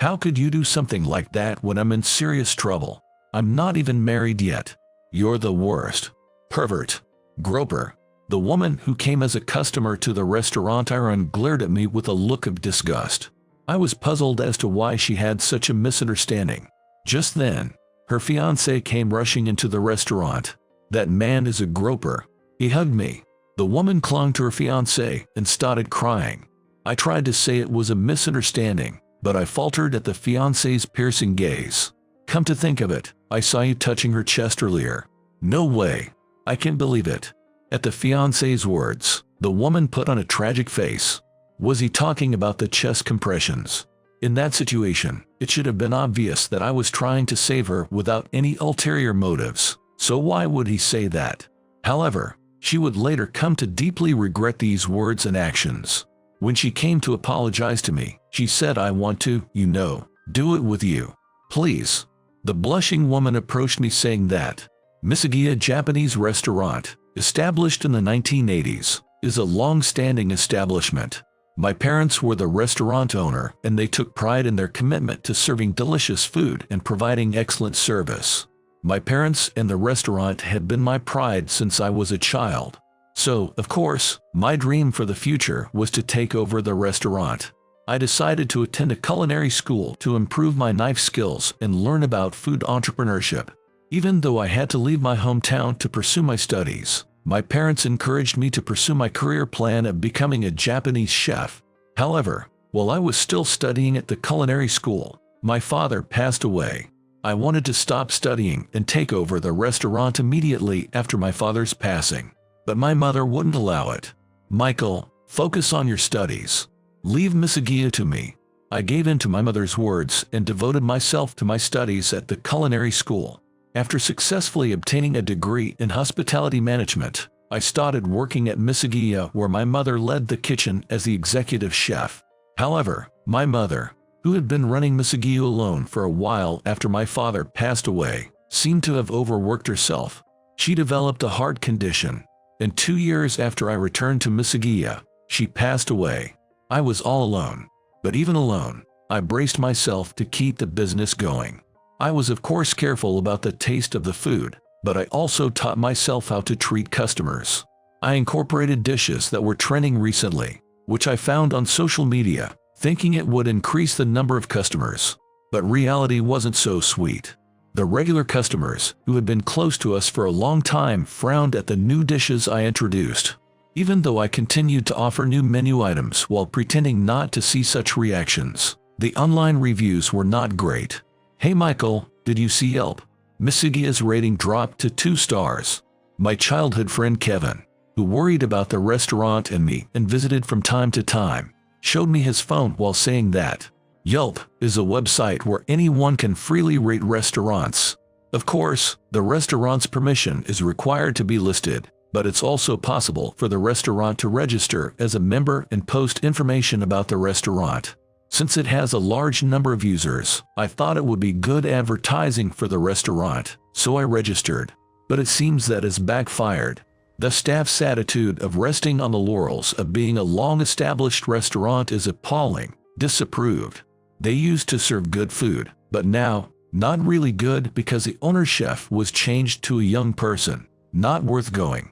How could you do something like that when I'm in serious trouble? I'm not even married yet. You're the worst. Pervert. Groper. The woman who came as a customer to the restaurant glared at me with a look of disgust. I was puzzled as to why she had such a misunderstanding. Just then, her fiancé came rushing into the restaurant. That man is a groper. He hugged me. The woman clung to her fiancé and started crying. I tried to say it was a misunderstanding, but I faltered at the fiancé's piercing gaze. Come to think of it, I saw you touching her chest earlier. No way. I can't believe it. At the fiancé's words, the woman put on a tragic face. Was he talking about the chest compressions? In that situation, it should have been obvious that I was trying to save her without any ulterior motives, so why would he say that? However, she would later come to deeply regret these words and actions. When she came to apologize to me, she said, I want to, do it with you. Please. The blushing woman approached me saying that Misagiya Japanese restaurant, established in the 1980s, is a long-standing establishment. My parents were the restaurant owner and they took pride in their commitment to serving delicious food and providing excellent service. My parents and the restaurant had been my pride since I was a child. So, of course, my dream for the future was to take over the restaurant. I decided to attend a culinary school to improve my knife skills and learn about food entrepreneurship. Even though I had to leave my hometown to pursue my studies, my parents encouraged me to pursue my career plan of becoming a Japanese chef. However, while I was still studying at the culinary school, my father passed away. I wanted to stop studying and take over the restaurant immediately after my father's passing, but my mother wouldn't allow it. Michael, focus on your studies. Leave Misagiya to me. I gave in to my mother's words and devoted myself to my studies at the culinary school. After successfully obtaining a degree in hospitality management, I started working at Misagiya, where my mother led the kitchen as the executive chef. However, my mother, who had been running Misagiya alone for a while after my father passed away, seemed to have overworked herself. She developed a heart condition, and 2 years after I returned to Misagiya, she passed away. I was all alone, but even alone, I braced myself to keep the business going. I was of course careful about the taste of the food, but I also taught myself how to treat customers. I incorporated dishes that were trending recently, which I found on social media, thinking it would increase the number of customers. But reality wasn't so sweet. The regular customers, who had been close to us for a long time, frowned at the new dishes I introduced. Even though I continued to offer new menu items while pretending not to see such reactions, the online reviews were not great. Hey Michael, did you see Yelp? Misagiya's rating dropped to 2 stars. My childhood friend Kevin, who worried about the restaurant and me and visited from time to time, showed me his phone while saying that Yelp is a website where anyone can freely rate restaurants. Of course, the restaurant's permission is required to be listed, but it's also possible for the restaurant to register as a member and post information about the restaurant. Since it has a large number of users, I thought it would be good advertising for the restaurant, so I registered. But it seems that has backfired. The staff's attitude of resting on the laurels of being a long-established restaurant is appalling. Disapproved. They used to serve good food, but now, not really good because the owner's chef was changed to a young person. Not worth going.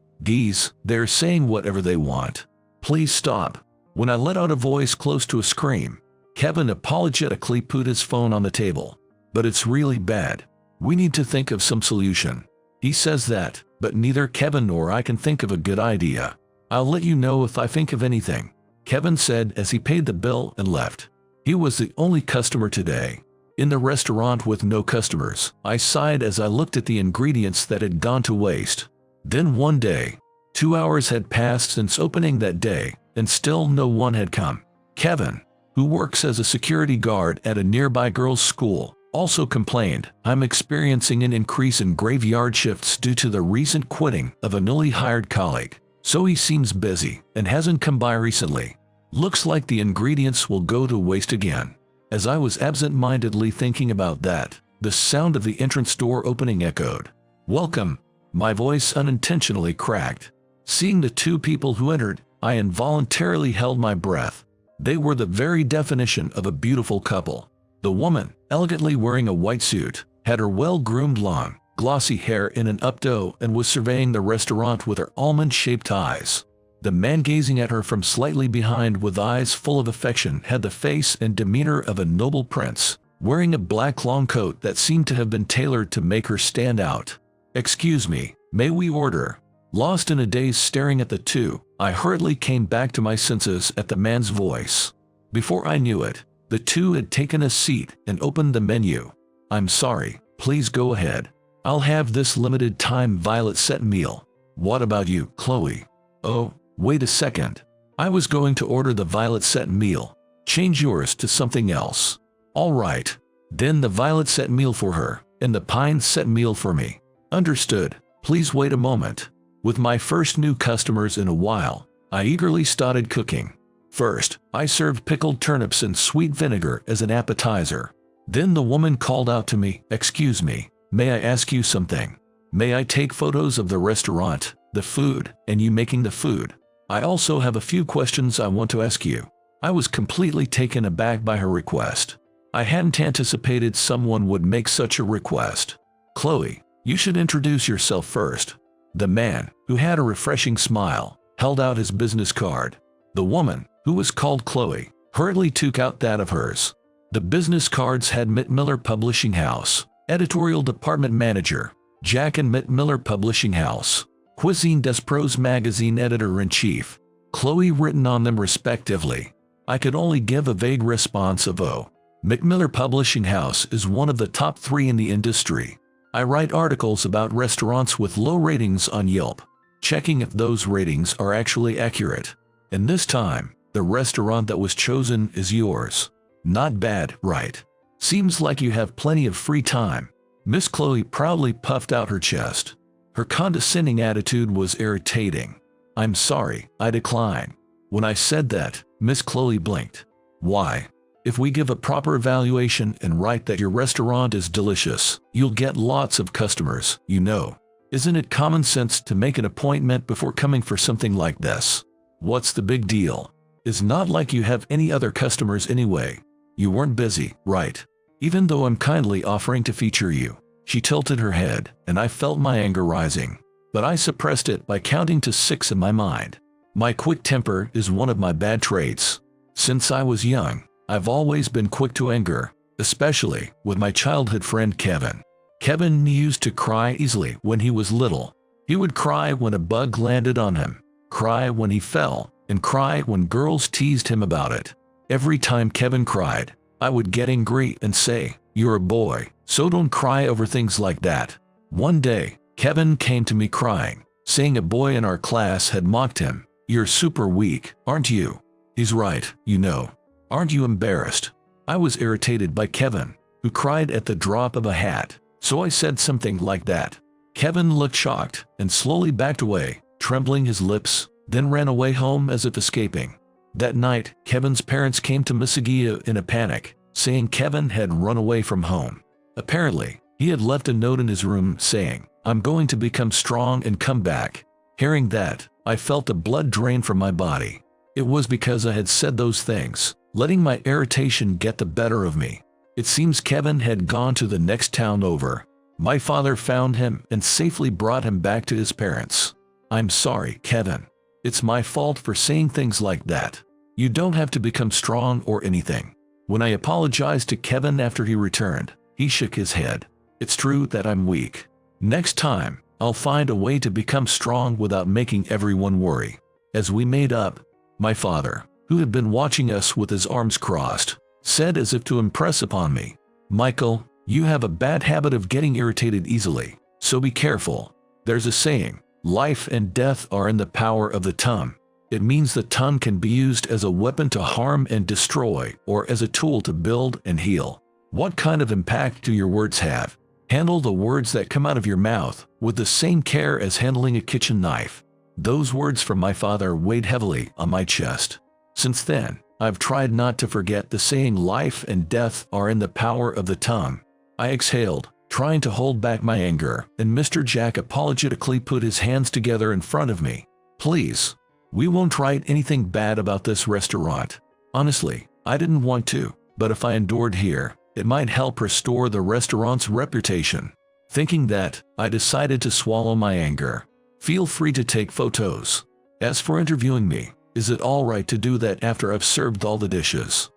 They're saying whatever they want. Please stop. When I let out a voice close to a scream, Kevin apologetically put his phone on the table. But it's really bad. We need to think of some solution. He says that, but neither Kevin nor I can think of a good idea. I'll let you know if I think of anything, Kevin said as he paid the bill and left. He was the only customer today. In the restaurant with no customers, I sighed as I looked at the ingredients that had gone to waste. Then one day, 2 hours had passed since opening that day, and still no one had come. Kevin, who works as a security guard at a nearby girls' school, also complained, I'm experiencing an increase in graveyard shifts due to the recent quitting of a newly hired colleague. So he seems busy and hasn't come by recently. Looks like the ingredients will go to waste again. As I was absent-mindedly thinking about that, the sound of the entrance door opening echoed. Welcome. My voice unintentionally cracked. Seeing the 2 people who entered, I involuntarily held my breath. They were the very definition of a beautiful couple. The woman, elegantly wearing a white suit, had her well-groomed long, glossy hair in an updo and was surveying the restaurant with her almond-shaped eyes. The man gazing at her from slightly behind with eyes full of affection had the face and demeanor of a noble prince, wearing a black long coat that seemed to have been tailored to make her stand out. "Excuse me, may we order?" Lost in a daze staring at the two, I hurriedly came back to my senses at the man's voice. Before I knew it, the two had taken a seat and opened the menu. "I'm sorry, please go ahead. I'll have this limited-time violet set meal. What about you, Chloe?" "Oh, wait a second. I was going to order the violet set meal. Change yours to something else." "All right. Then the violet set meal for her, and the pine set meal for me." "Understood. Please wait a moment." With my first new customers in a while, I eagerly started cooking. First, I served pickled turnips and sweet vinegar as an appetizer. Then the woman called out to me, "Excuse me, may I ask you something? May I take photos of the restaurant, the food, and you making the food? I also have a few questions I want to ask you." I was completely taken aback by her request. I hadn't anticipated someone would make such a request. "Chloe, you should introduce yourself first." The man, who had a refreshing smile, held out his business card. The woman, who was called Chloe, hurriedly took out that of hers. The business cards had Mitt Miller Publishing House, Editorial Department Manager, Jack and Mitt Miller Publishing House, Cuisine des Pros Magazine Editor-in-Chief, Chloe written on them respectively. I could only give a vague response of "Oh. Mitt Miller Publishing House is one of the top 3 in the industry. I write articles about restaurants with low ratings on Yelp, checking if those ratings are actually accurate. And this time, the restaurant that was chosen is yours. Not bad, right? Seems like you have plenty of free time." Miss Chloe proudly puffed out her chest. Her condescending attitude was irritating. "I'm sorry, I decline." When I said that, Miss Chloe blinked. "Why? If we give a proper evaluation and write that your restaurant is delicious, you'll get lots of customers, you know. Isn't it common sense to make an appointment before coming for something like this? What's the big deal? It's not like you have any other customers anyway. You weren't busy, right? Even though I'm kindly offering to feature you." She tilted her head, and I felt my anger rising. But I suppressed it by counting to 6 in my mind. My quick temper is one of my bad traits. Since I was young, I've always been quick to anger, especially with my childhood friend Kevin. Kevin used to cry easily when he was little. He would cry when a bug landed on him, cry when he fell, and cry when girls teased him about it. Every time Kevin cried, I would get angry and say, "You're a boy, so don't cry over things like that." One day, Kevin came to me crying, saying a boy in our class had mocked him. "You're super weak, aren't you?" He's right, you know. Aren't you embarrassed? I was irritated by Kevin, who cried at the drop of a hat, so I said something like that. Kevin looked shocked and slowly backed away, trembling his lips, then ran away home as if escaping. That night, Kevin's parents came to Mississauga in a panic, saying Kevin had run away from home. Apparently, he had left a note in his room saying, "I'm going to become strong and come back." Hearing that, I felt the blood drain from my body. It was because I had said those things, letting my irritation get the better of me. It seems Kevin had gone to the next town over. My father found him and safely brought him back to his parents. "I'm sorry, Kevin. It's my fault for saying things like that. You don't have to become strong or anything." When I apologized to Kevin after he returned, he shook his head. "It's true that I'm weak. Next time, I'll find a way to become strong without making everyone worry." As we made up, my father, who had been watching us with his arms crossed, said as if to impress upon me, "Michael, you have a bad habit of getting irritated easily, so be careful. There's a saying, life and death are in the power of the tongue. It means the tongue can be used as a weapon to harm and destroy or as a tool to build and heal. What kind of impact do your words have? Handle the words that come out of your mouth with the same care as handling a kitchen knife." Those words from my father weighed heavily on my chest. Since then, I've tried not to forget the saying life and death are in the power of the tongue. I exhaled, trying to hold back my anger, and Mr. Jack apologetically put his hands together in front of me. "Please, we won't write anything bad about this restaurant. Honestly, I didn't want to, but if I endured here, It might help restore the restaurant's reputation. Thinking that, I decided to swallow my anger. Feel free to take photos. As for interviewing me, is it alright to do that after I've served all the dishes?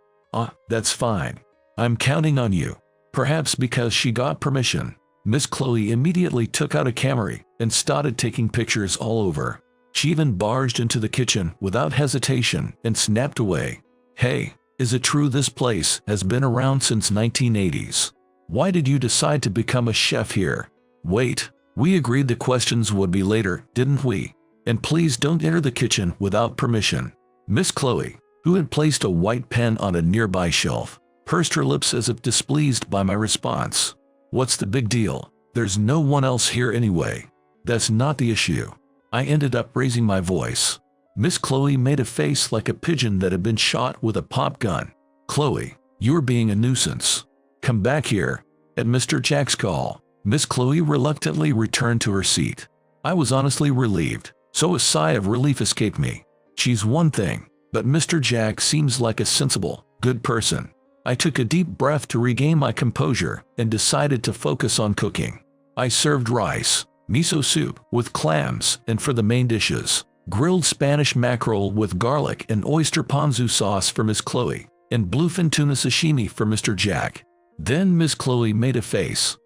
That's fine. I'm counting on you. Perhaps because she got permission, Miss Chloe immediately took out a camera and started taking pictures all over. She even barged into the kitchen without hesitation and snapped away. Hey, is it true this place has been around since 1980s? Why did you decide to become a chef here? Wait, we agreed the questions would be later, didn't we? And please don't enter the kitchen without permission. Miss Chloe, who had placed a white pen on a nearby shelf, pursed her lips as if displeased by my response. What's the big deal? There's no one else here anyway. That's not the issue. I ended up raising my voice. Miss Chloe made a face like a pigeon that had been shot with a pop gun. Chloe, you're being a nuisance. Come back here. At Mr. Jack's call, Miss Chloe reluctantly returned to her seat. I was honestly relieved, so a sigh of relief escaped me. She's one thing, but Mr. Jack seems like a sensible, good person. I took a deep breath to regain my composure and decided to focus on cooking. I served rice, miso soup with clams, and for the main dishes, grilled Spanish mackerel with garlic and oyster ponzu sauce for Miss Chloe, and bluefin tuna sashimi for Mr. Jack. Then Miss Chloe made a face.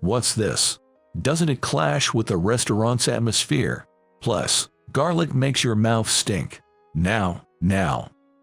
What's this? Doesn't it clash with the restaurant's atmosphere? Plus, garlic makes your mouth stink. Now.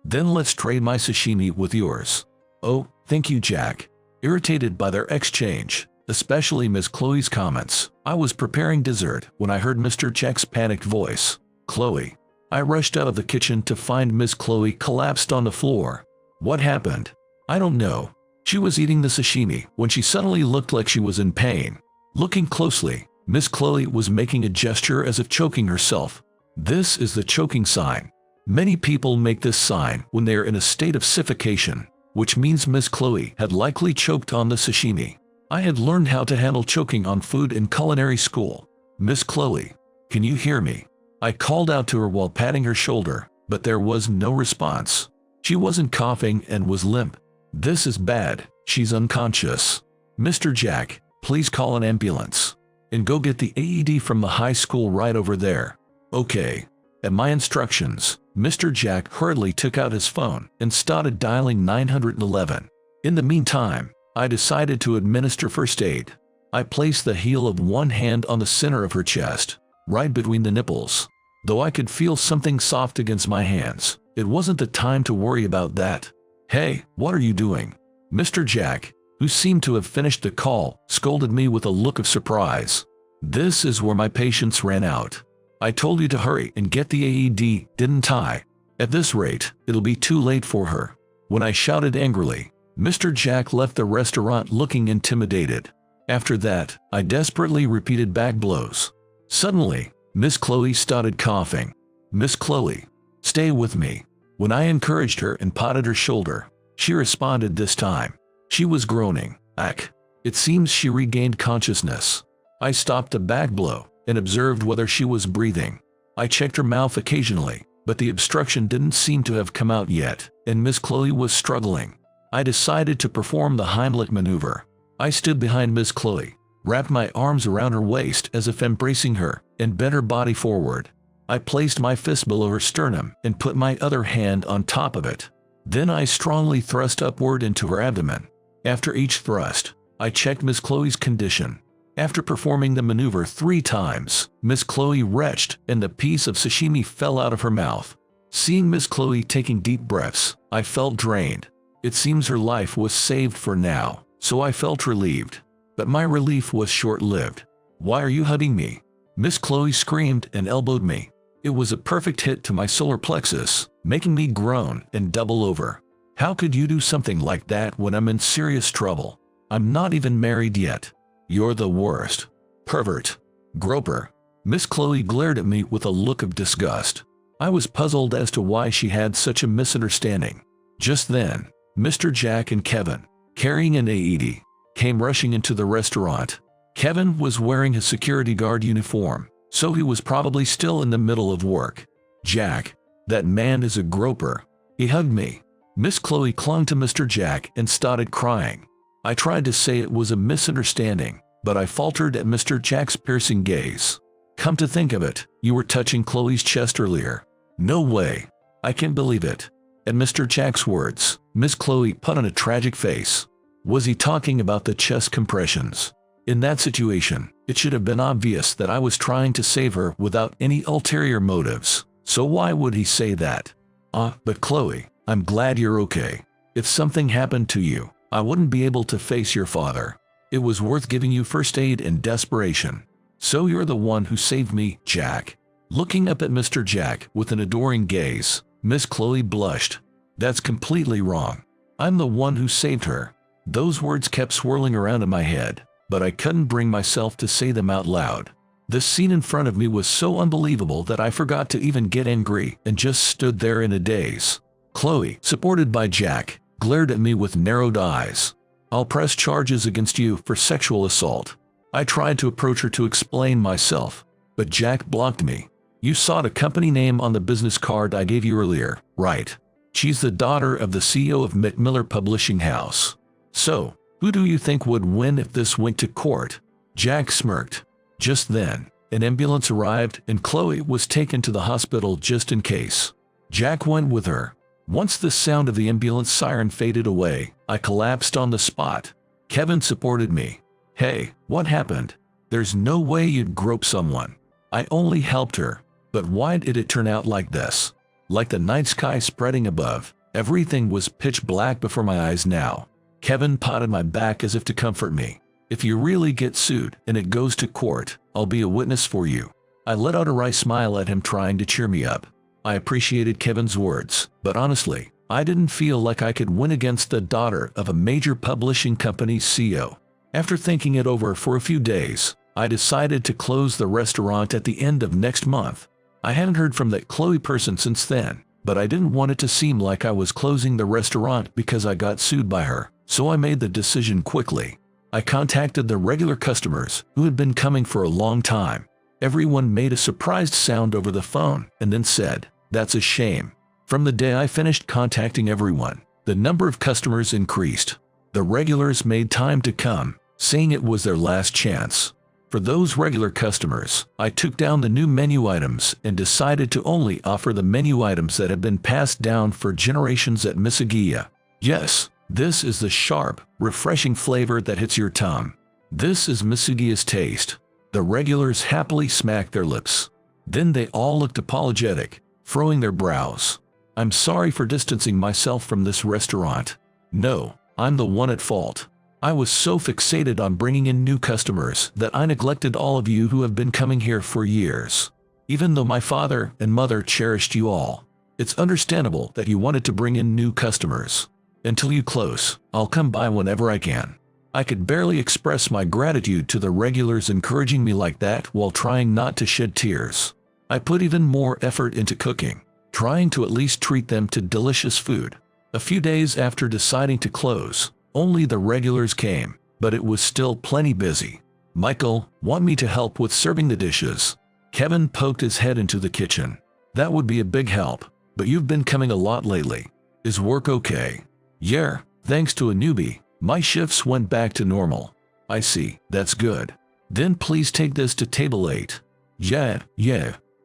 Then let's trade my sashimi with yours. Oh, thank you, Jack. Irritated by their exchange, especially Miss Chloe's comments, I was preparing dessert when I heard Mr. Jack's panicked voice. Chloe. I rushed out of the kitchen to find Miss Chloe collapsed on the floor. What happened? I don't know. She was eating the sashimi when she suddenly looked like she was in pain. Looking closely, Miss Chloe was making a gesture as if choking herself. This is the choking sign. Many people make this sign when they are in a state of suffocation, which means Miss Chloe had likely choked on the sashimi. I had learned how to handle choking on food in culinary school. Miss Chloe, can you hear me? I called out to her while patting her shoulder, but there was no response. She wasn't coughing and was limp. This is bad, she's unconscious. Mr. Jack, please call an ambulance. And go get the AED from the high school right over there. Okay. At my instructions, Mr. Jack hurriedly took out his phone and started dialing 911. In the meantime, I decided to administer first aid. I placed the heel of one hand on the center of her chest, right between the nipples. Though I could feel something soft against my hands, it wasn't the time to worry about that. Hey, what are you doing? Mr. Jack, who seemed to have finished the call, scolded me with a look of surprise. This is where my patience ran out. I told you to hurry and get the AED, didn't I? At this rate, it'll be too late for her. When I shouted angrily, Mr. Jack left the restaurant looking intimidated. After that, I desperately repeated back blows. Suddenly, Miss Chloe started coughing. Miss Chloe, stay with me. When I encouraged her and patted her shoulder, she responded this time. She was groaning. Ack. It seems she regained consciousness. I stopped the back blow and observed whether she was breathing. I checked her mouth occasionally, but the obstruction didn't seem to have come out yet, and Miss Chloe was struggling. I decided to perform the Heimlich maneuver. I stood behind Miss Chloe, wrapped my arms around her waist as if embracing her, and bent her body forward. I placed my fist below her sternum and put my other hand on top of it. Then I strongly thrust upward into her abdomen. After each thrust, I checked Miss Chloe's condition. After performing the maneuver 3 times, Miss Chloe retched and the piece of sashimi fell out of her mouth. Seeing Miss Chloe taking deep breaths, I felt drained. It seems her life was saved for now, so I felt relieved. But my relief was short-lived. Why are you hugging me? Miss Chloe screamed and elbowed me. It was a perfect hit to my solar plexus, making me groan and double over. How could you do something like that when I'm in serious trouble? I'm not even married yet. You're the worst. Pervert. Groper. Miss Chloe glared at me with a look of disgust. I was puzzled as to why she had such a misunderstanding. Just then, Mr. Jack and Kevin, carrying an AED, came rushing into the restaurant. Kevin was wearing his security guard uniform, so he was probably still in the middle of work. Jack, that man is a groper. He hugged me. Miss Chloe clung to Mr. Jack and started crying. I tried to say it was a misunderstanding, but I faltered at Mr. Jack's piercing gaze. Come to think of it, you were touching Chloe's chest earlier. No way. I can't believe it. At Mr. Jack's words, Miss Chloe put on a tragic face. Was he talking about the chest compressions? In that situation, it should have been obvious that I was trying to save her without any ulterior motives. So why would he say that? But Chloe, I'm glad you're okay. If something happened to you, I wouldn't be able to face your father. It was worth giving you first aid in desperation. So you're the one who saved me, Jack. Looking up at Mr. Jack with an adoring gaze, Miss Chloe blushed. That's completely wrong. I'm the one who saved her. Those words kept swirling around in my head, but I couldn't bring myself to say them out loud. The scene in front of me was so unbelievable that I forgot to even get angry and just stood there in a daze. Chloe, supported by Jack, glared at me with narrowed eyes. I'll press charges against you for sexual assault. I tried to approach her to explain myself, but Jack blocked me. You saw the company name on the business card I gave you earlier, right? She's the daughter of the CEO of Miller Publishing House. So, who do you think would win if this went to court? Jack smirked. Just then, an ambulance arrived and Chloe was taken to the hospital just in case. Jack went with her. Once the sound of the ambulance siren faded away, I collapsed on the spot. Kevin supported me. Hey, what happened? There's no way you'd grope someone. I only helped her. But why did it turn out like this? Like the night sky spreading above, everything was pitch black before my eyes now. Kevin patted my back as if to comfort me. If you really get sued and it goes to court, I'll be a witness for you. I let out a wry smile at him, trying to cheer me up. I appreciated Kevin's words, but honestly, I didn't feel like I could win against the daughter of a major publishing company's CEO. After thinking it over for a few days, I decided to close the restaurant at the end of next month. I hadn't heard from that Chloe person since then, but I didn't want it to seem like I was closing the restaurant because I got sued by her, so I made the decision quickly. I contacted the regular customers who had been coming for a long time. Everyone made a surprised sound over the phone and then said, "That's a shame." From the day I finished contacting everyone, the number of customers increased. The regulars made time to come, saying it was their last chance. For those regular customers, I took down the new menu items and decided to only offer the menu items that have been passed down for generations at Misagia. Yes, this is the sharp, refreshing flavor that hits your tongue. This is Misagia's taste. The regulars happily smacked their lips. Then they all looked apologetic, furrowing their brows. I'm sorry for distancing myself from this restaurant. No, I'm the one at fault. I was so fixated on bringing in new customers that I neglected all of you who have been coming here for years. Even though my father and mother cherished you all, it's understandable that you wanted to bring in new customers. Until you close, I'll come by whenever I can. I could barely express my gratitude to the regulars encouraging me like that while trying not to shed tears. I put even more effort into cooking, trying to at least treat them to delicious food. A few days after deciding to close, only the regulars came, but it was still plenty busy. Michael, want me to help with serving the dishes? Kevin poked his head into the kitchen. That would be a big help, but you've been coming a lot lately. Is work okay? Yeah, thanks to a newbie, my shifts went back to normal. I see, that's good. Then please take this to table 8. Yeah.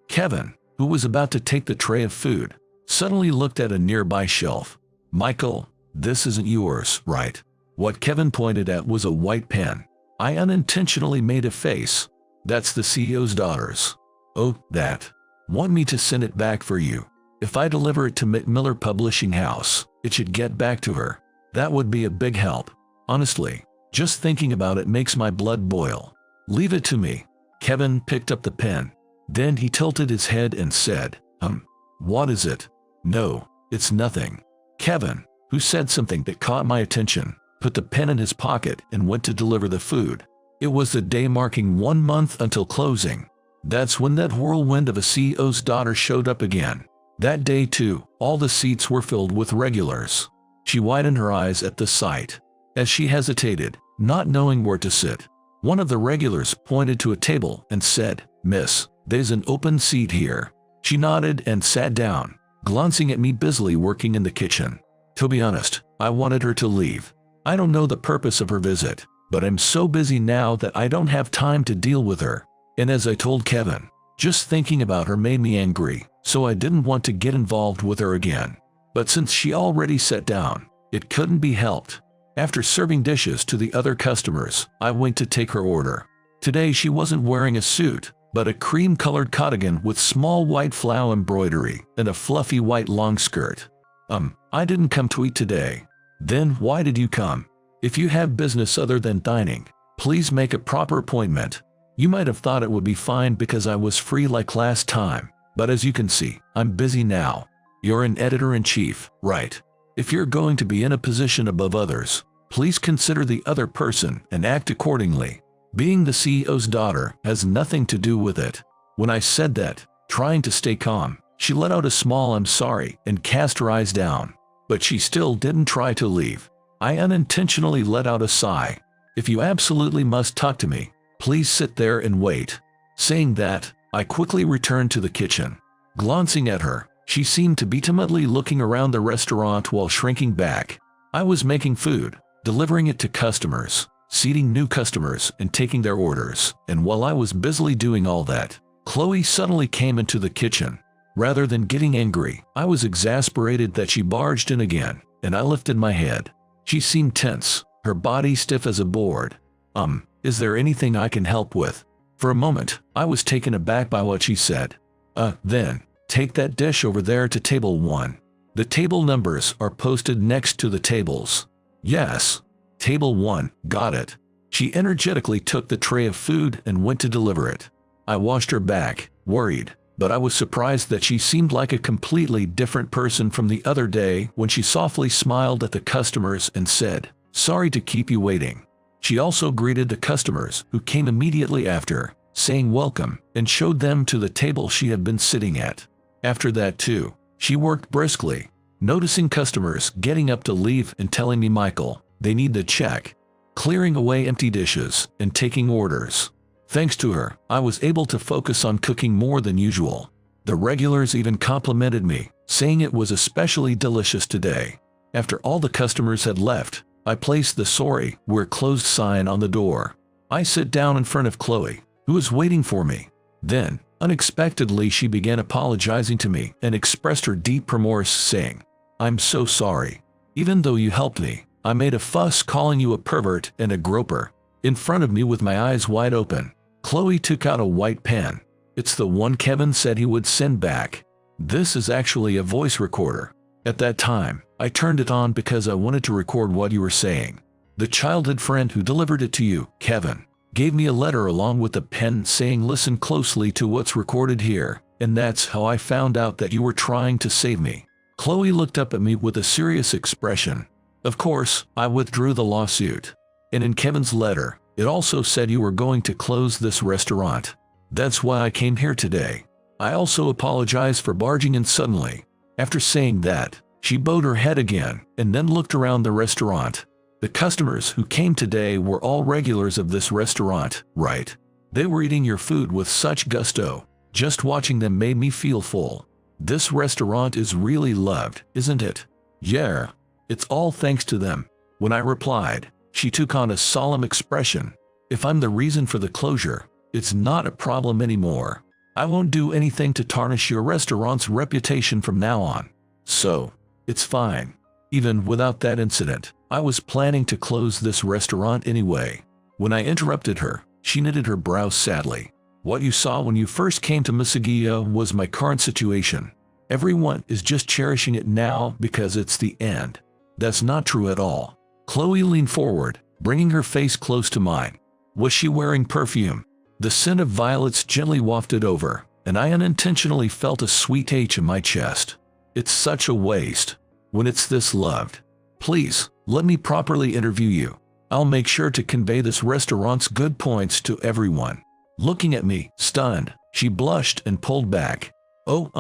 Kevin, who was about to take the tray of food, suddenly looked at a nearby shelf. Michael, this isn't yours, right? What Kevin pointed at was a white pen. I unintentionally made a face. That's the CEO's daughter's. Oh, that. Want me to send it back for you? If I deliver it to Miller Publishing House, it should get back to her. That would be a big help. Honestly, just thinking about it makes my blood boil. Leave it to me. Kevin picked up the pen. Then he tilted his head and said, what is it? No, it's nothing. Kevin, who said something that caught my attention, put the pen in his pocket and went to deliver the food. It was the day marking 1 month until closing. That's when that whirlwind of a CEO's daughter showed up again. That day too, all the seats were filled with regulars. She widened her eyes at the sight. As she hesitated, not knowing where to sit, one of the regulars pointed to a table and said, "Miss, there's an open seat here." She nodded and sat down, glancing at me busily working in the kitchen. To be honest, I wanted her to leave. I don't know the purpose of her visit, but I'm so busy now that I don't have time to deal with her. And as I told Kevin, just thinking about her made me angry, so I didn't want to get involved with her again. But since she already sat down, it couldn't be helped. After serving dishes to the other customers, I went to take her order. Today she wasn't wearing a suit, but a cream-colored cardigan with small white flower embroidery and a fluffy white long skirt. I didn't come to eat today. Then why did you come? If you have business other than dining, please make a proper appointment. You might have thought it would be fine because I was free like last time, but as you can see, I'm busy now. You're an editor-in-chief, right? If you're going to be in a position above others, please consider the other person and act accordingly. Being the CEO's daughter has nothing to do with it. When I said that, trying to stay calm, she let out a small "I'm sorry" and cast her eyes down. But she still didn't try to leave. I unintentionally let out a sigh. If you absolutely must talk to me, please sit there and wait. Saying that, I quickly returned to the kitchen. Glancing at her, she seemed to be timidly looking around the restaurant while shrinking back. I was making food, delivering it to customers, seating new customers and taking their orders, and while I was busily doing all that, Chloe suddenly came into the kitchen. Rather than getting angry, I was exasperated that she barged in again, and I lifted my head. She seemed tense, her body stiff as a board. Is there anything I can help with? For a moment, I was taken aback by what she said. Then, take that dish over there to table 1. The table numbers are posted next to the tables. Yes. Table 1, got it. She energetically took the tray of food and went to deliver it. I watched her back, worried, but I was surprised that she seemed like a completely different person from the other day when she softly smiled at the customers and said, "Sorry to keep you waiting." She also greeted the customers who came immediately after, saying welcome, and showed them to the table she had been sitting at. After that too, she worked briskly, noticing customers getting up to leave and telling me, "Michael, they need the check," clearing away empty dishes and taking orders. Thanks to her, I was able to focus on cooking more than usual. The regulars even complimented me, saying it was especially delicious today. After all the customers had left, I placed the "Sorry, we're closed" sign on the door. I sit down in front of Chloe, who was waiting for me. Then, unexpectedly, she began apologizing to me and expressed her deep remorse, saying, "I'm so sorry. Even though you helped me, I made a fuss calling you a pervert and a groper." In front of me with my eyes wide open, Chloe took out a white pen. It's the one Kevin said he would send back. This is actually a voice recorder. At that time, I turned it on because I wanted to record what you were saying. The childhood friend who delivered it to you, Kevin, gave me a letter along with a pen saying, "Listen closely to what's recorded here," and that's how I found out that you were trying to save me. Chloe looked up at me with a serious expression. Of course, I withdrew the lawsuit. And in Kevin's letter, it also said you were going to close this restaurant. That's why I came here today. I also apologize for barging in suddenly. After saying that, she bowed her head again and then looked around the restaurant. The customers who came today were all regulars of this restaurant, right? They were eating your food with such gusto. Just watching them made me feel full. This restaurant is really loved, isn't it? Yeah. It's all thanks to them. When I replied, she took on a solemn expression. If I'm the reason for the closure, it's not a problem anymore. I won't do anything to tarnish your restaurant's reputation from now on. So, it's fine. Even without that incident, I was planning to close this restaurant anyway. When I interrupted her, she knitted her brows sadly. What you saw when you first came to Misagia was my current situation. Everyone is just cherishing it now because it's the end. That's not true at all. Chloe leaned forward, bringing her face close to mine. Was she wearing perfume? The scent of violets gently wafted over, and I unintentionally felt a sweet ache in my chest. It's such a waste. When it's this loved. Please, let me properly interview you. I'll make sure to convey this restaurant's good points to everyone. Looking at me, stunned, she blushed and pulled back. Oh,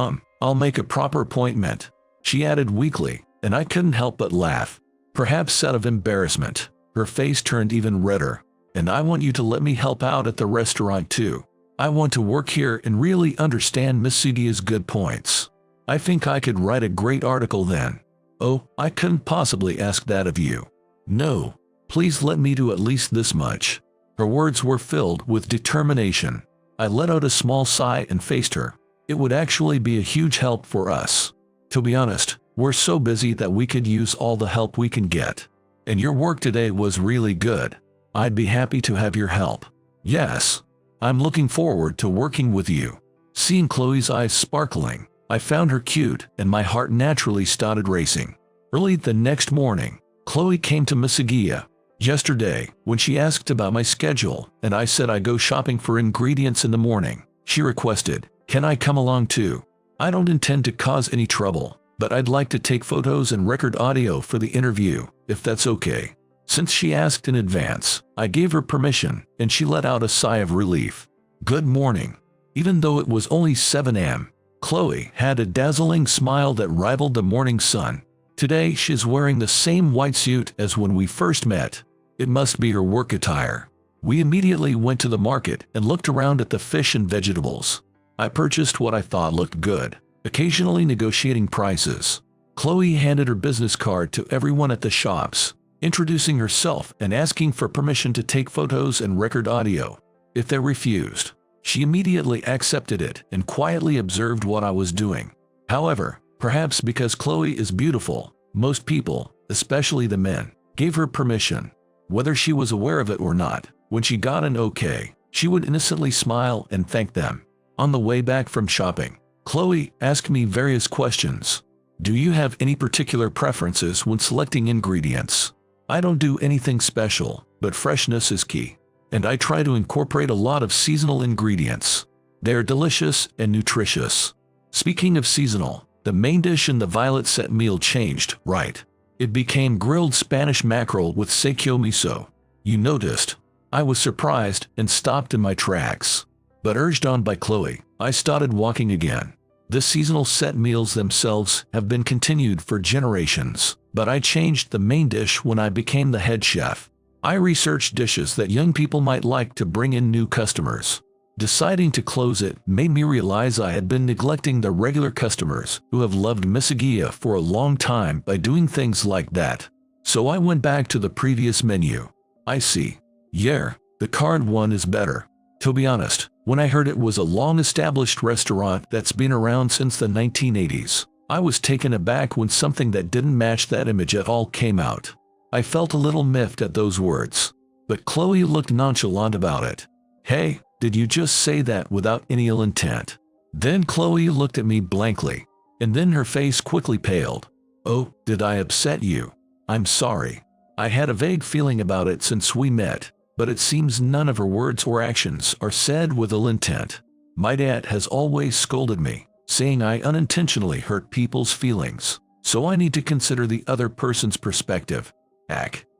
I'll make a proper appointment, she added weakly, and I couldn't help but laugh. Perhaps out of embarrassment, her face turned even redder. And I want you to let me help out at the restaurant too. I want to work here and really understand Miss Sugia's good points. I think I could write a great article then. Oh, I couldn't possibly ask that of you. No, please let me do at least this much. Her words were filled with determination. I let out a small sigh and faced her. It would actually be a huge help for us. To be honest, we're so busy that we could use all the help we can get. And your work today was really good. I'd be happy to have your help. Yes, I'm looking forward to working with you. Seeing Chloe's eyes sparkling, I found her cute and my heart naturally started racing. Early the next morning, Chloe came to Misugiya. Yesterday, when she asked about my schedule and I said I go shopping for ingredients in the morning, she requested, "Can I come along too? I don't intend to cause any trouble, but I'd like to take photos and record audio for the interview, if that's okay." Since she asked in advance, I gave her permission and she let out a sigh of relief. Good morning. Even though it was only 7 a.m., Chloe had a dazzling smile that rivaled the morning sun. Today she's wearing the same white suit as when we first met. It must be her work attire. We immediately went to the market and looked around at the fish and vegetables. I purchased what I thought looked good, occasionally negotiating prices. Chloe handed her business card to everyone at the shops, introducing herself and asking for permission to take photos and record audio. If they refused, she immediately accepted it and quietly observed what I was doing. However, perhaps because Chloe is beautiful, most people, especially the men, gave her permission. Whether she was aware of it or not, when she got an okay, she would innocently smile and thank them. On the way back from shopping, Chloe asked me various questions. Do you have any particular preferences when selecting ingredients? I don't do anything special, but freshness is key. And I try to incorporate a lot of seasonal ingredients. They are delicious and nutritious. Speaking of seasonal, the main dish in the violet set meal changed, right? It became grilled Spanish mackerel with seikyo miso. You noticed. I was surprised and stopped in my tracks. But urged on by Chloe, I started walking again. The seasonal set meals themselves have been continued for generations, but I changed the main dish when I became the head chef. I researched dishes that young people might like to bring in new customers. Deciding to close it made me realize I had been neglecting the regular customers who have loved Misugiya for a long time by doing things like that. So I went back to the previous menu. I see. Yeah, the card one is better. To be honest, when I heard it was a long-established restaurant that's been around since the 1980s, I was taken aback when something that didn't match that image at all came out. I felt a little miffed at those words, but Chloe looked nonchalant about it. Hey, did you just say that without any ill intent? Then Chloe looked at me blankly, and then her face quickly paled. Oh, did I upset you? I'm sorry. I had a vague feeling about it since we met, but it seems none of her words or actions are said with ill intent. My dad has always scolded me, saying I unintentionally hurt people's feelings, so I need to consider the other person's perspective.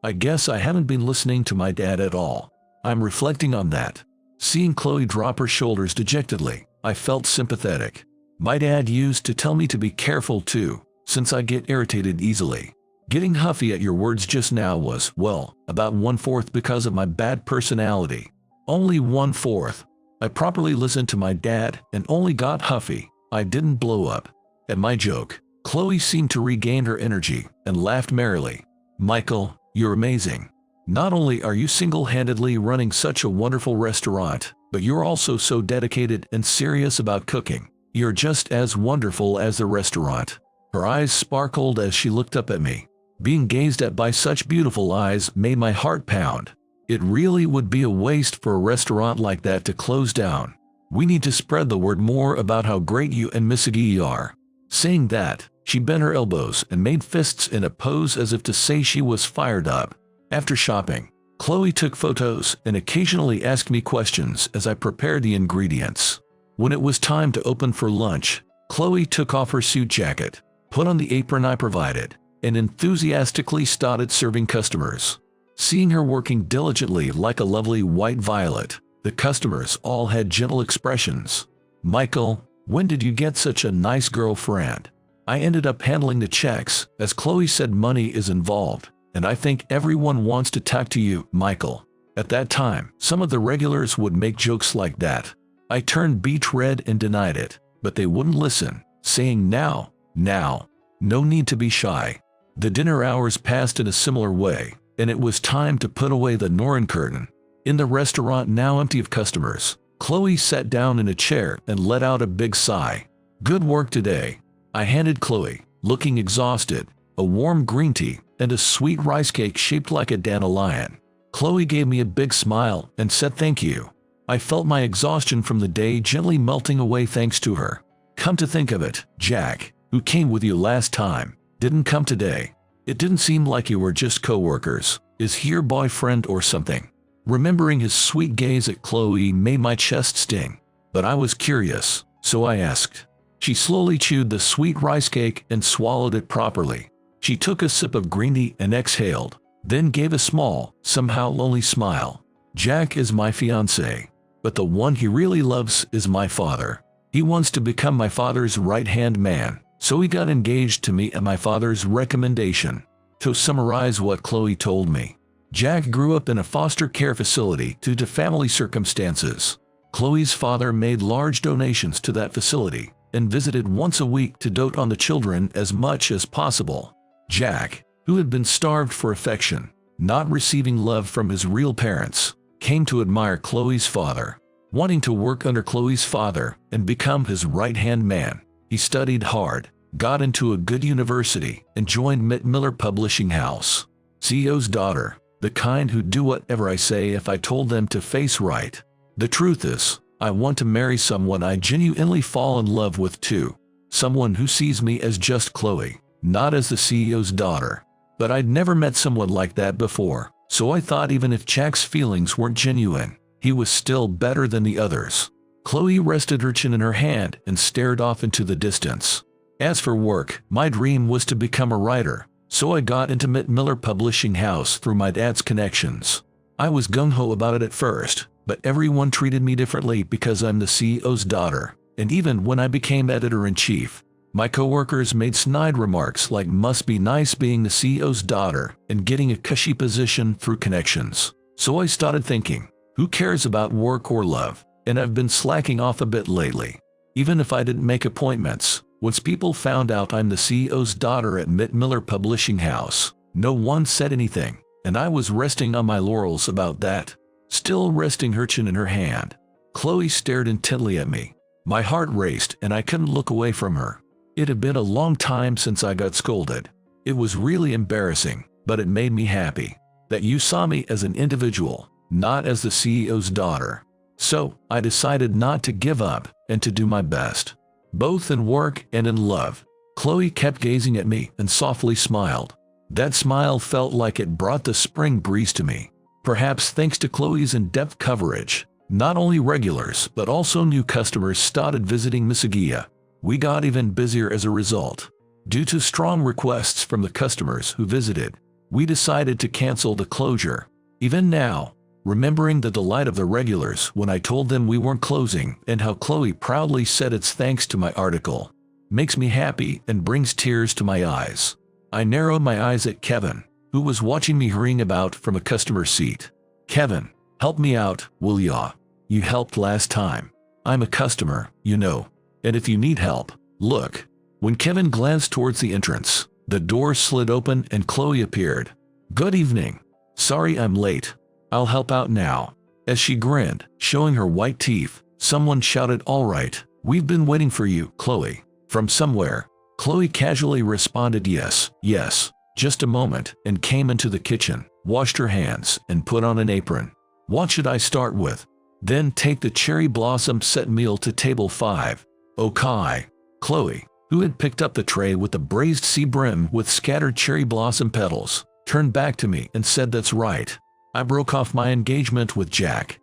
I guess I haven't been listening to my dad at all. I'm reflecting on that. Seeing Chloe drop her shoulders dejectedly, I felt sympathetic. My dad used to tell me to be careful too, since I get irritated easily. Getting huffy at your words just now was, well, about 1/4 because of my bad personality. Only 1/4. I properly listened to my dad and only got huffy. I didn't blow up. At my joke, Chloe seemed to regain her energy and laughed merrily. Michael, you're amazing. Not only are you single-handedly running such a wonderful restaurant, but you're also so dedicated and serious about cooking. You're just as wonderful as the restaurant. Her eyes sparkled as she looked up at me. Being gazed at by such beautiful eyes made my heart pound. It really would be a waste for a restaurant like that to close down. We need to spread the word more about how great you and Misugiya are. Saying that, she bent her elbows and made fists in a pose as if to say she was fired up. After shopping, Chloe took photos and occasionally asked me questions as I prepared the ingredients. When it was time to open for lunch, Chloe took off her suit jacket, put on the apron I provided, and enthusiastically started serving customers. Seeing her working diligently like a lovely white violet, the customers all had gentle expressions. Michael, when did you get such a nice girlfriend? I ended up handling the checks, as Chloe said money is involved, and I think everyone wants to talk to you, Michael. At that time, some of the regulars would make jokes like that. I turned beet red and denied it, but they wouldn't listen, saying now, no need to be shy. The dinner hours passed in a similar way. and it was time to put away the Norrin curtain. In the restaurant now empty of customers, Chloe sat down in a chair and let out a big sigh. "Good work today." I handed Chloe, looking exhausted, a warm green tea and a sweet rice cake shaped like a dandelion. Chloe gave me a big smile and said thank you. I felt my exhaustion from the day gently melting away thanks to her. "Come to think of it, Jack, who came with you last time, didn't come today. It didn't seem like you were just co-workers. Is he your boyfriend or something?" Remembering his sweet gaze at Chloe made my chest sting, but I was curious, so I asked. She slowly chewed the sweet rice cake and swallowed it properly. She took a sip of green tea and exhaled, then gave a small, somehow lonely smile. "Jack is my fiancé, but the one he really loves is my father. He wants to become my father's right-hand man, so he got engaged to me at my father's recommendation." To summarize what Chloe told me, Jack grew up in a foster care facility due to family circumstances. Chloe's father made large donations to that facility and visited once a week to dote on the children as much as possible. Jack, who had been starved for affection, not receiving love from his real parents, came to admire Chloe's father. Wanting to work under Chloe's father and become his right-hand man, he studied hard, got into a good university, and joined Miller Publishing House. CEO's daughter, the kind who do whatever I say if I told them to face right. The truth is, I want to marry someone I genuinely fall in love with too. Someone who sees me as just Chloe, not as the CEO's daughter. But I'd never met someone like that before, so I thought even if Jack's feelings weren't genuine, he was still better than the others. Chloe rested her chin in her hand and stared off into the distance. As for work, my dream was to become a writer, so I got into Miller Publishing House through my dad's connections. I was gung-ho about it at first, but everyone treated me differently because I'm the CEO's daughter, and even when I became editor-in-chief, my coworkers made snide remarks like must be nice being the CEO's daughter and getting a cushy position through connections. So I started thinking, who cares about work or love? And I've been slacking off a bit lately. Even if I didn't make appointments, once people found out I'm the CEO's daughter at Miller Publishing House, no one said anything, and I was resting on my laurels about that. Still resting her chin in her hand, Chloe stared intently at me. My heart raced and I couldn't look away from her. It had been a long time since I got scolded. It was really embarrassing, but it made me happy that you saw me as an individual, not as the CEO's daughter. So I decided not to give up and to do my best, both in work and in love. Chloe kept gazing at me and softly smiled. That smile felt like it brought the spring breeze to me. Perhaps thanks to Chloe's in-depth coverage, not only regulars but also new customers started visiting Misagia. We got even busier as a result. Due to strong requests from the customers who visited, we decided to cancel the closure. Even now, remembering the delight of the regulars when I told them we weren't closing and how Chloe proudly said it's thanks to my article, makes me happy and brings tears to my eyes. I narrowed my eyes at Kevin, who was watching me hurrying about from a customer seat. "Kevin, help me out, will ya? You helped last time. I'm a customer, you know. And if you need help, look." When Kevin glanced towards the entrance, the door slid open and Chloe appeared. "Good evening. Sorry I'm late. I'll help out now." As she grinned, showing her white teeth, someone shouted, "All right, we've been waiting for you, Chloe." From somewhere, Chloe casually responded, yes, just a moment, and came into the kitchen, washed her hands, and put on an apron. "What should I start with?" "Then take the cherry blossom set meal to table 5. "Okay." Chloe, who had picked up the tray with the braised sea brim with scattered cherry blossom petals, turned back to me and said, "That's right. I broke off my engagement with Jack."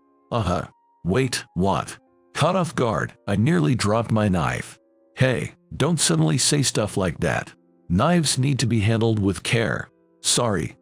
Wait, what? Caught off guard, I nearly dropped my knife. "Hey, don't suddenly say stuff like that. Knives need to be handled with care." Sorry.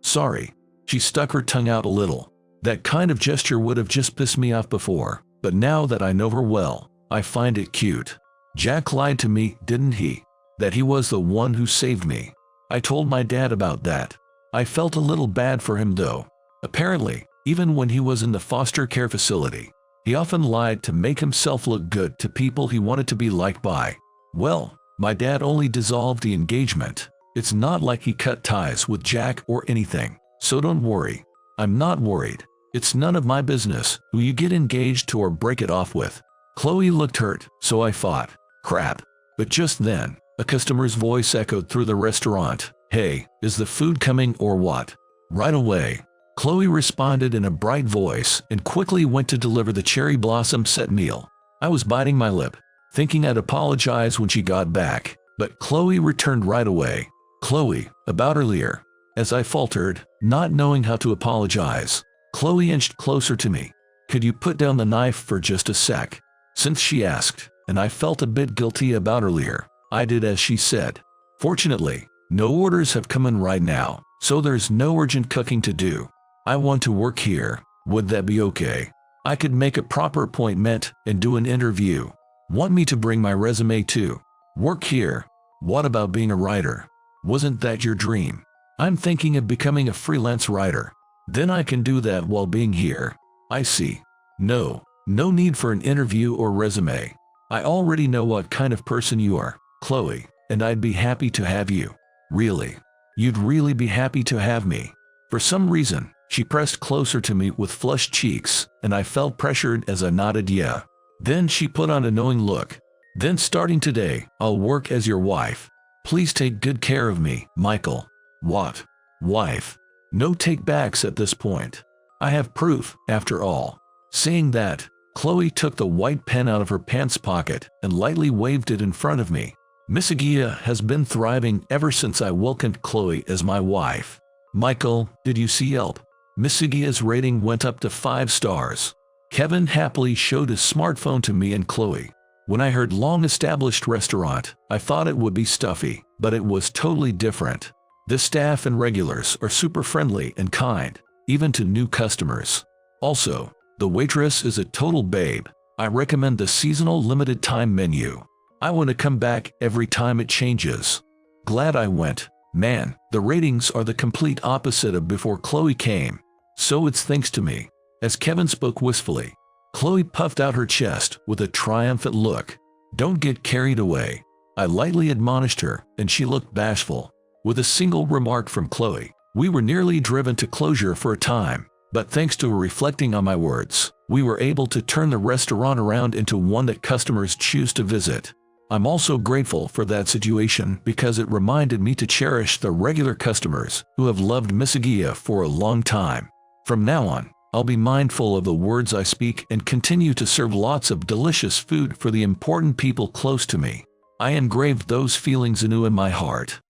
She stuck her tongue out a little. That kind of gesture would have just pissed me off before, but now that I know her well, I find it cute. Jack lied to me, didn't he? That he was the one who saved me. I told my dad about that. I felt a little bad for him though. Apparently, even when he was in the foster care facility, he often lied to make himself look good to people he wanted to be liked by. Well, my dad only dissolved the engagement. It's not like he cut ties with Jack or anything. So don't worry. I'm not worried. It's none of my business who you get engaged to or break it off with. Chloe looked hurt, so I thought, crap. But just then, a customer's voice echoed through the restaurant. Hey, is the food coming or what? Right away, Chloe responded in a bright voice and quickly went to deliver the cherry blossom set meal. I was biting my lip, thinking I'd apologize when she got back, but Chloe returned right away. Chloe, about earlier. As I faltered, not knowing how to apologize, Chloe inched closer to me. Could you put down the knife for just a sec? Since she asked, and I felt a bit guilty about earlier, I did as she said. Fortunately, no orders have come in right now, so there's no urgent cooking to do. I want to work here. Would that be okay? I could make a proper appointment and do an interview. Want me to bring my resume too? Work here? What about being a writer? Wasn't that your dream? I'm thinking of becoming a freelance writer. Then I can do that while being here. I see. No need for an interview or resume. I already know what kind of person you are, Chloe, and I'd be happy to have you. Really? You'd really be happy to have me? For some reason, she pressed closer to me with flushed cheeks, and I felt pressured as I nodded yeah. Then she put on a knowing look. Then starting today, I'll work as your wife. Please take good care of me, Michael. What? Wife? No take-backs at this point. I have proof, after all. Saying that, Chloe took the white pen out of her pants pocket and lightly waved it in front of me. Miss Agia has been thriving ever since I welcomed Chloe as my wife. Michael, did you see Yelp? Miss Agia's rating went up to 5 stars. Kevin happily showed his smartphone to me and Chloe. When I heard long-established restaurant, I thought it would be stuffy, but it was totally different. The staff and regulars are super friendly and kind, even to new customers. Also, the waitress is a total babe. I recommend the seasonal limited time menu. I want to come back every time it changes. Glad I went. Man, the ratings are the complete opposite of before Chloe came. So it's thanks to me. As Kevin spoke wistfully, Chloe puffed out her chest with a triumphant look. Don't get carried away. I lightly admonished her, and she looked bashful. With a single remark from Chloe, we were nearly driven to closure for a time. But thanks to her reflecting on my words, we were able to turn the restaurant around into one that customers choose to visit. I'm also grateful for that situation because it reminded me to cherish the regular customers who have loved Miss Agia for a long time. From now on, I'll be mindful of the words I speak and continue to serve lots of delicious food for the important people close to me. I engraved those feelings anew in my heart.